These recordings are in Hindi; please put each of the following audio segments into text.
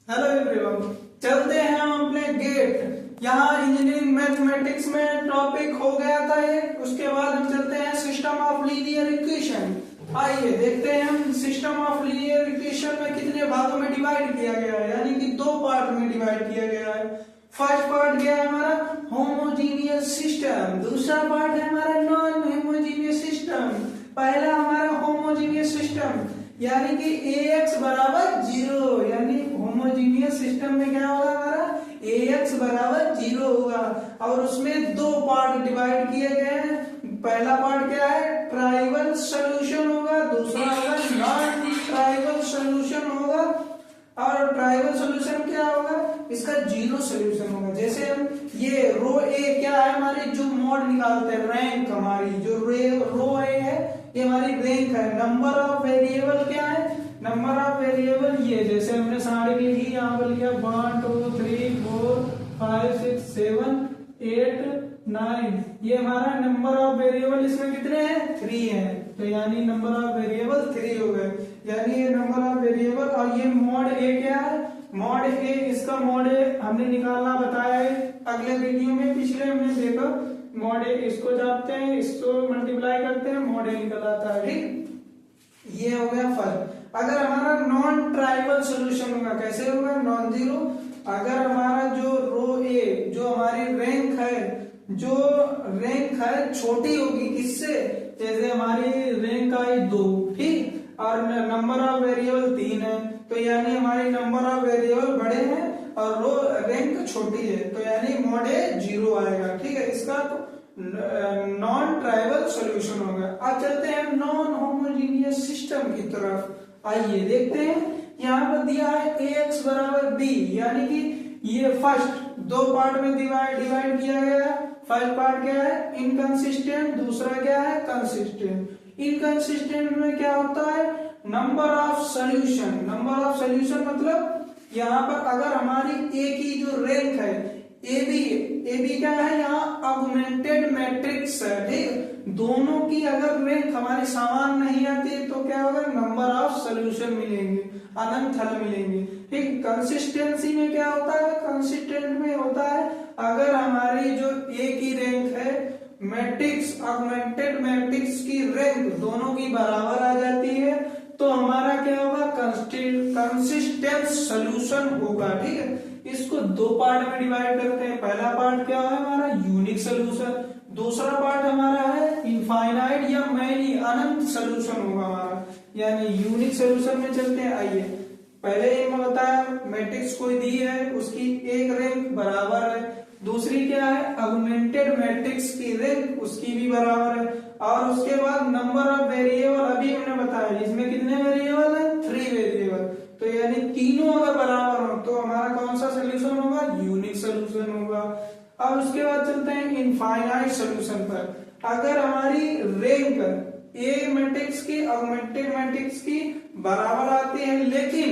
हेलो एवरीवन, चलते हैं हम अपने गेट। यहाँ इंजीनियरिंग मैथमेटिक्स में टॉपिक हो गया था ये। उसके बाद हम चलते हैं सिस्टम ऑफ लीनियर इक्वेशन। आइए देखते हैं हम सिस्टम ऑफ लीनियर इक्वेशन में कितने भागों में डिवाइड किया गया है, यानी कि दो पार्ट में डिवाइड किया गया है। फर्स्ट पार्ट क्या है हमारा होमोजीनियस सिस्टम, दूसरा पार्ट है हमारा नॉन होमोजीनियस सिस्टम। पहला हमारा होमोजीनियस सिस्टम यानी कि ax बराबर 0, यानी होमोजीनियस सिस्टम में क्या होगा हमारा ax बराबर 0 होगा। और उसमें दो पार्ट डिवाइड किए गए हैं। पहला पार्ट क्या है ट्राइवल सॉल्यूशन होगा, दूसरा होगा नॉन ट्राइवल सॉल्यूशन होगा। और ट्राइवल सॉल्यूशन क्या होगा, इसका जीरो सॉल्यूशन होगा। जैसे हम ये रो ए क्या है हमारी जो मोड निकालते हैं, रैंक हमारी जो रो ए है ये हमारी रैंक है। नंबर ऑफ वेरिएबल क्या है, नंबर ऑफ वेरिएबल ये जैसे हमने सारी लिखी यहाँ पर लिखा 1 2 3 4 5 6 7 8 9, ये हमारा नंबर ऑफ वेरिएबल इसमें कितने हैं 3 हैं। तो यानी नंबर ऑफ वेरिएबल 3 हो गए, यानी ये नंबर ऑफ वेरिएबल। और ये मॉड ए क्या है, मॉड ए इसका मॉड ए हमने निकालना बताया है अगले वीडियो में, पिछले हमने देखा। मॉड ए इसको जापते हैं, इसको मल्टीप्लाई करते हैं, मॉड ए निकल आता है। ठीक, ये हो गया फर्स्ट। अगर हमारा नॉन ट्राइवल सॉल्यूशन होगा, कैसे होगा नॉन जीरो। अगर हमारा जो रो ए जो हमारी रैंक है छोटी होगी किससे, जैसे हमारी रैंक आई 2, ठीक, और नंबर ऑफ वेरिएबल 3 है, तो यानी हमारी नंबर ऑफ वेरिएबल बड़े हैं और रो रैंक छोटी है, तो यानी मॉड ए 0 आएगा। ठीक है, इसका तो नॉन ट्राइवल सॉल्यूशन होगा। अब चलते हैं नॉन होमोजीनियस सिस्टम की तरफ। आइए देखते हैं, यहाँ पर दिया है ax बराबर b, यानी कि ये फर्स्ट दो पार्ट में डिवाइड किया गया है। फर्स्ट पार्ट क्या है इनकंसिस्टेंट, दूसरा क्या है कंसिस्टेंट। इनकंसिस्टेंट में क्या होता है number of solution. Number of solution मतलब यहाँ पर अगर हमारी a की जो रैंक है ए बी क्या है, यहाँ ऑगमेंटेड मैट्रिक्स है। ठीक, दोनों की अगर रैंक हमारी समान नहीं आती तो क्या होगा नंबर ऑफ सॉल्यूशन मिलेंगे, अनंत हल मिलेंगे। ठीक, कंसिस्टेंसी में क्या होता है, कंसिस्टेंट में होता है अगर हमारी जो ए की रैंक है मैट्रिक्स ऑगमेंटेड मैट्रिक्स की रैंक दोनों की बराबर आ जाती है तो हमारा क्या होगा कंसिस्टेंट सॉल्यूशन होगा। ठीक है, इसको दो पार्ट में डिवाइड करते हैं। पहला पार्ट क्या है हमारा यूनिक सॉल्यूशन, दूसरा पार्ट हमारा है इनफाइनाइट या मैनी अनंत सॉल्यूशन होगा हमारा, यानी यूनिक सॉल्यूशन में चलते हैं। आइए पहले ही मैं बताया मैट्रिक्स कोई दी है उसकी एक रैंक बराबर है, दूसरी क्या है ऑगमेंटेड मैट्रिक्स की रैंक उसकी भी बराबर है। और उसके बाद नंबर ऑफ वेरिएबल अभी हमने बताया इसमें कितने वेरिएबल है 3 वेरिएबल, तो यानी तीनों अगर बराबर हो तो हमारा कौन सा सोल्यूशन होगा यूनिक सोल्यूशन होगा। अब उसके बाद चलते हैं इनफाइनाइट सोल्यूशन पर। अगर हमारी रैंक ए मैट्रिक्स की ऑगमेंटेड मैट्रिक्स की बराबर आती है लेकिन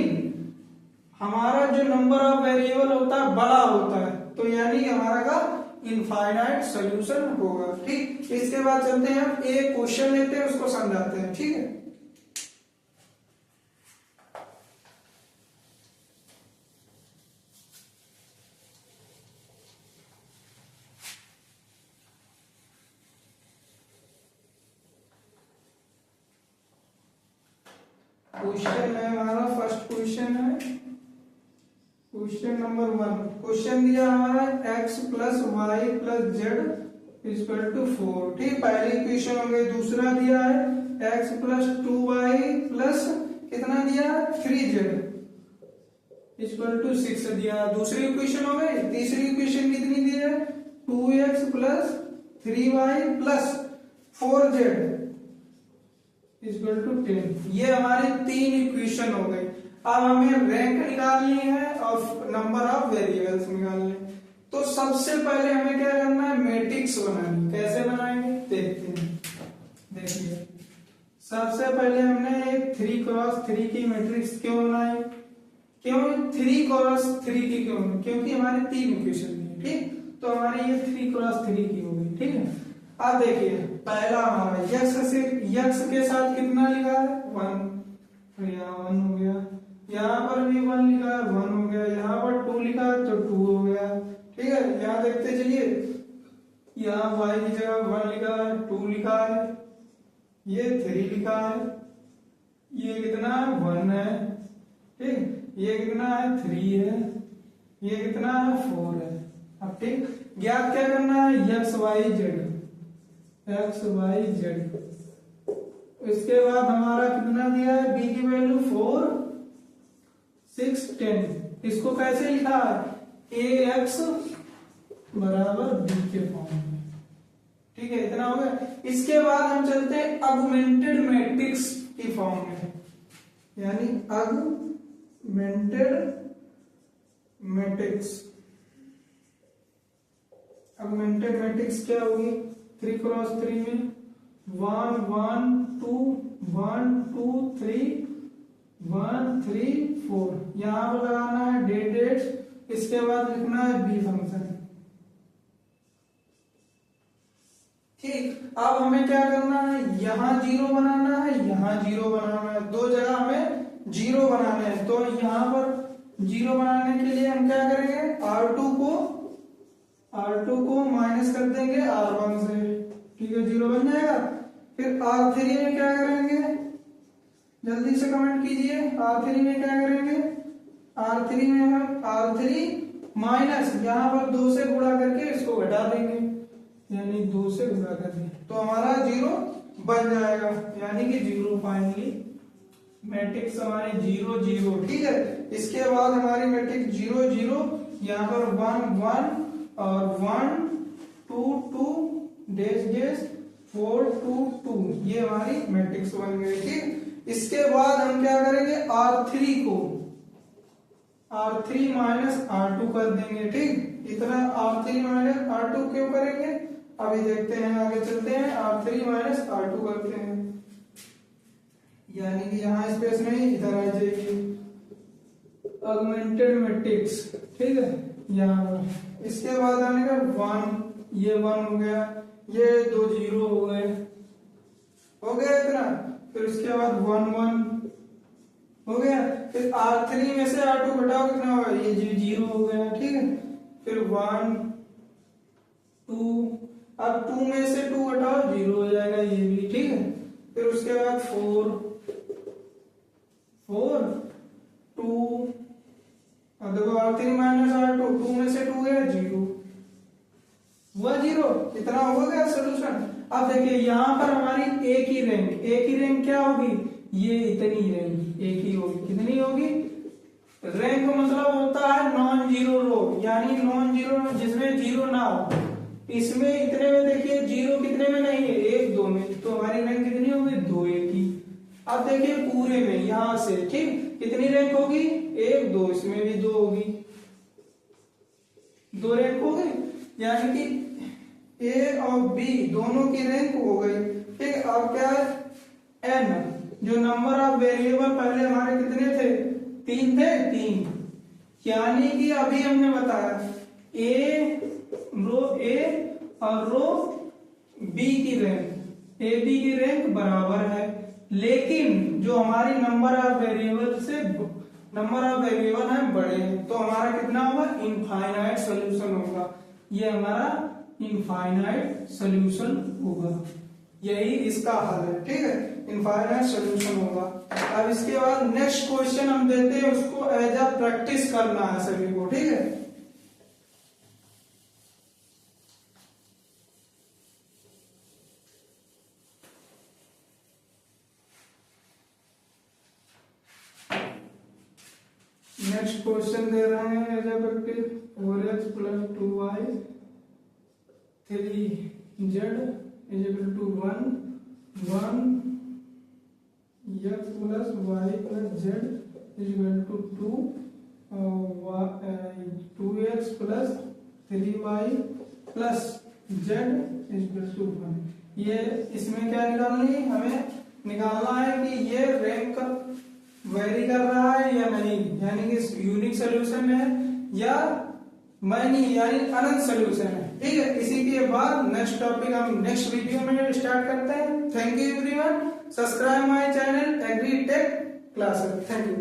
हमारा जो नंबर ऑफ वेरिएबल होता है बड़ा होता है तो यानी हमारा का इनफाइनाइट सॉल्यूशन होगा। ठीक, इसके बाद चलते हैं हम एक क्वेश्चन लेते हैं उसको समझाते हैं। ठीक है, क्वेश्चन है हमारा फर्स्ट क्वेश्चन है क्वेश्चन नंबर 1। क्वेश्चन दिया हमारा x plus Y plus Z equal to 4। ठीक, पहली इक्वेशन हो गई। दूसरा दिया है x प्लस 2y प्लस कितना दिया 3z इक्वल टू 6 दिया, दूसरी इक्वेशन हो गई। तीसरी इक्वेशन कितनी दी है 2x plus 3y plus 4z equal to 10। ये हमारी तीन इक्वेशन हो गई। अब हमें रैंक निकालनी है और नंबर ऑफ वेरिएबल्स निकालने। तो सबसे पहले हमें क्या करना है मैट्रिक्स बनानी। कैसे बनाएंगे देखते हैं। देखिए सबसे पहले हमने एक 3x3 की मैट्रिक्स क्यों बनाई, क्यों 3x3 की क्यों, क्योंकि हमारी तीन इक्वेशन है। ठीक, तो हमारी ये 3x3 की हो गई। ठीक है, अब देखिए पहला हमारा यक्स के साथ कितना लिखा है 1, 1 हो गया। यहाँ पर भी 1 लिखा है 1 हो गया, यहाँ पर 2 लिखा है तो 2 हो गया। ठीक है, यहाँ देखते चलिए, यहाँ y की जगह 1 लिखा है, 2 लिखा है, ये 3 लिखा है, ये कितना है 1 है, ठीक, ये कितना है 3 है, ये कितना है 4 है। अब ठीक, ज्ञात क्या करना है, x y z। इसके बाद हमारा कितना दिया है, b की वैल्यू 4 6 10। इसको कैसे लिखा है, ax बराबर b के फॉर्म में। ठीक है, इतना हो गया। इसके बाद हम चलते हैं ऑगमेंटेड मैट्रिक्स की फॉर्म में, यानी ऑगमेंटेड मैट्रिक्स। ऑगमेंटेड मैट्रिक्स क्या होगी, 3x3 में 1 1 2 1 2 3 1 3 4। यहां पर लगाना है डेट, इसके बाद लिखना है बी फंक्शन। ठीक, अब हमें क्या करना है, यहां 0 बनाना है, यहां 0 बनाना है, दो जगह हमें 0 बनाने हैं। तो यहां पर 0 बनाने के लिए हम क्या करेंगे, R2 को माइनस कर देंगे R1 से। ठीक है, 0 बन जाएगा। फिर R3 में क्या करेंगे, जल्दी से कमेंट कीजिए, R3 में क्या करेंगे, R3 में हम R3 माइनस यहाँ पर 2 से गुणा करके इसको घटा देंगे, यानी 2 से गुणा कर देंगे तो हमारा 0 बन जाएगा, यानी कि 0 फाइनली मैट्रिक्स हमारी 0 0। ठीक है, इसके बाद हमारी मैट्रिक्स 0 0, यहाँ पर 1 1 और 1 2 2 डैश डैश 4 2 2, ये हमारी मैट्रिक्स बन गई। ठीक, इसके बाद हम क्या करेंगे, R3 को R3 माइनस R2 कर देंगे। ठीक, इतना R3 माइनस R2 क्यों करेंगे, अभी देखते हैं, आगे चलते हैं। R3 माइनस R2 करते हैं, यानी कि यहाँ स्पेस नहीं, इधर आ जाएगी ऑगमेंटेड मैट्रिक्स। ठीक है, यहाँ पर इसके बाद आने का 1, ये 1 हो गया, ये 2 0 हो गए, हो गया इतना। फिर इसके बाद 1 1 हो गया। फिर R3 में से R2 घटाओ, कितना होगा, ये 0 हो गया। ठीक है, फिर 1 2, अब 2 में से 2 घटाओ 0 हो जाएगा, ये भी। ठीक है, फिर उसके बाद 4 4 2, अब देखो R3 माइनस R2, 2 में से 2 गया 0 हुआ 0, इतना हो गया सोल्यूशन। अब देखिए यहाँ पर हमारी एक ही रैंक क्या होगी, ये इतनी रैंक एक ही होगी, कितनी होगी, रैंक मतलब होता है नॉन जीरो रो, यानी नॉन जीरो जिसमें 0 ना हो। इसमें इतने में देखिए 0 कितने में नहीं है, 1 2 में, तो हमारी रैंक कितनी होगी, 2 1 की। अब देखिए पूरे में यहां से, ठीक, कितनी रैंक होगी, 1 2, इसमें भी 2 होगी, 2 रैंक हो गई, यानी कि ए और बी दोनों की रैंक हो गई। ठीक, अब क्या है, एन, जो नंबर ऑफ वेरिएबल पहले हमारे कितने थे, 3 थे, 3, यानी कि अभी हमने बताया रो ए और रो बी की रैंक, ए बी की रैंक बराबर है, लेकिन जो हमारी नंबर ऑफ वेरिएबल है बड़े हैं, तो हमारा कितना होगा, इनफाइनाइट सॉल्यूशन होगा। ये हमारा इनफाइनाइट सॉल्यूशन होगा, यही इसका हल है। ठीक है, इनफाइनाइट सॉल्यूशन होगा। अब इसके बाद नेक्स्ट क्वेश्चन हम देते हैं, उसको एज अ प्रैक्टिस करना है सभी को। ठीक है, नेक्स्ट क्वेश्चन दे रहे हैं as a practice, 4x + 2y 3z = 1 1 x + y + z = 2 2x + 3y + z = 1। ये इसमें क्या निकालनी है, हमें निकालना है कि ये रैंक वेरी कर रहा है या नहीं, यानी कि यूनिक सॉल्यूशन है या मैनी यानी अनंत सॉल्यूशन है। ठीक है, इसी के बाद नेक्स्ट टॉपिक हम नेक्स्ट वीडियो में स्टार्ट करते हैं। Thank you everyone, subscribe my channel agri tech classes. Thank you.